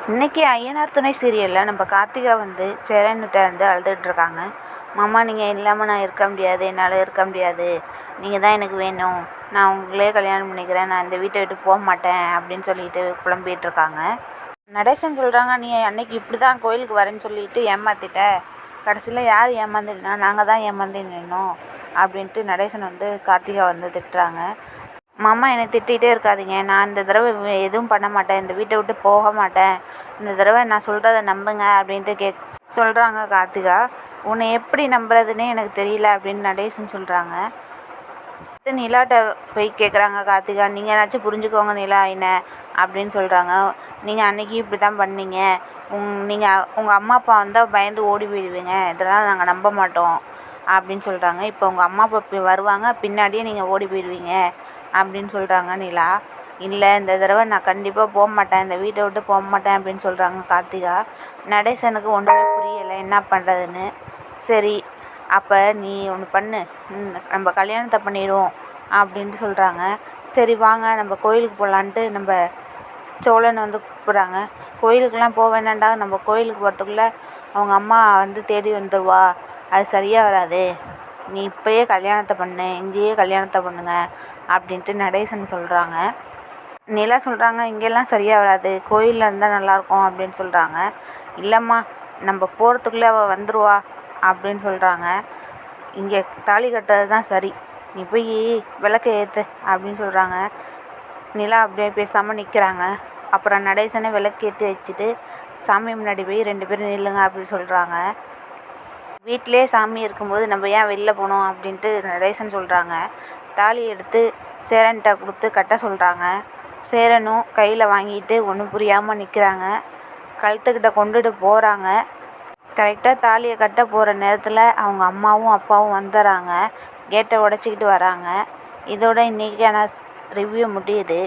இன்றைக்கி ஐயனார் துணை சீரியலில் நம்ம கார்த்திகா வந்து சேரன்கிட்ட இருந்து அழுதுகிட்ருக்காங்க. மாமா, நீங்கள் இல்லாமல் நான் இருக்க முடியாது, என்னால் இருக்க முடியாது, நீங்கள் தான் எனக்கு வேணும், நான் உங்களே கல்யாணம் பண்ணிக்கிறேன், நான் இந்த வீட்டை விட்டு போக மாட்டேன் அப்படின்னு சொல்லிட்டு புலம்பிகிட்ருக்காங்க. நடேசன் சொல்கிறாங்க, நீ அன்னைக்கு இப்படி தான் கோயிலுக்கு வரேன்னு சொல்லிட்டு ஏமாற்றிட்ட, கடைசியில் யார் ஏமாந்துனா நாங்கள் தான் ஏமாந்து நின்னோம் அப்படின்ட்டு நடேசன் வந்து கார்த்திகா வந்து திட்டுறாங்க. மாமா, என்னை திட்டிகிட்டே இருக்காதீங்க, நான் இந்த தடவை எதுவும் பண்ண மாட்டேன், இந்த வீட்டை விட்டு போக மாட்டேன், இந்த தடவை நான் சொல்கிறத நம்புங்க அப்படின்ட்டு சொல்கிறாங்க கார்த்திகா. உன்னை எப்படி நம்புறதுன்னே எனக்கு தெரியல அப்படின்னு நடேசன் சொல்கிறாங்க. நிலாட்ட போய் கேட்குறாங்க கார்த்திகா, நீங்கள் ஏதாச்சும் புரிஞ்சுக்கோங்க நிலா என்ன அப்படின்னு சொல்கிறாங்க. நீங்கள் அன்றைக்கி இப்படி தான் பண்ணீங்க, நீங்கள் உங்கள் அம்மா அப்பா வந்தால் பயந்து ஓடி போயிடுவீங்க, இதெல்லாம் நாங்கள் நம்ப மாட்டோம் அப்படின்னு சொல்கிறாங்க. இப்போ உங்கள் அம்மா அப்பா வருவாங்க, பின்னாடியே நீங்கள் ஓடி போயிடுவீங்க அப்படின்னு சொல்கிறாங்க நிலா. இல்லை, இந்த தடவை நான் கண்டிப்பாக போக மாட்டேன், இந்த வீட்டை விட்டு போக மாட்டேன் அப்படின்னு சொல்கிறாங்க கார்த்திகா. நடேசனுக்கு ஒன்றுமே புரியலை என்ன பண்ணுறதுன்னு. சரி, அப்போ நீ ஒன்று பண்ணு, நம்ம கல்யாணத்தை பண்ணிடுவோம் அப்படின்ட்டு சொல்கிறாங்க. சரி வாங்க நம்ம கோயிலுக்கு போகலான்ட்டு நம்ம சோழன் வந்து கூப்பிட்றாங்க. கோயிலுக்கெலாம் போக வேண்டாண்டா, நம்ம கோயிலுக்கு போகிறதுக்குள்ளே அவங்க அம்மா வந்து தேடி வந்துடுவா, அது சரியாக வராது, நீ இப்போயே கல்யாணத்தை பண்ணு, இங்கேயே கல்யாணத்தை பண்ணுங்க அப்படின்ட்டு நடேசன் சொல்கிறாங்க. நிலா சொல்கிறாங்க, இங்கெல்லாம் சரியாக வராது, கோயிலில் இருந்தால் நல்லாயிருக்கும் அப்படின்னு சொல்கிறாங்க. இல்லைம்மா, நம்ம போகிறதுக்குள்ளே அவள் வந்துடுவா அப்படின்னு சொல்கிறாங்க. இங்கே தாலி கட்டுறது தான் சரி, நீ போய் விளக்கை ஏற்று அப்படின்னு சொல்கிறாங்க. நிலா அப்படியே பேசாமல் நிற்கிறாங்க. அப்புறம் நடேசனை விளக்கு ஏற்றி வச்சுட்டு சாமி முன்னாடி போய் 2 பேரும் நில்லுங்க அப்படின்னு சொல்கிறாங்க. வீட்டிலே சாமி இருக்கும்போது நம்ம ஏன் வெளில போகணும் அப்படின்ட்டு நடேசன் சொல்கிறாங்க. தாலி எடுத்து சேரன்கிட்ட கொடுத்து கட்ட சொல்கிறாங்க. சேரனும் கையில் வாங்கிட்டு ஒன்றும் புரியாமல் நிற்கிறாங்க. கழுத்துக்கிட்ட கொண்டுட்டு போகிறாங்க. கரெக்டாக தாலியை கட்ட போகிற நேரத்தில் அவங்க அம்மாவும் அப்பாவும் வந்துடுறாங்க. கேட்டை உடச்சிக்கிட்டு வராங்க. இதோட இன்றைக்கான ரிவ்யூ முடியுது.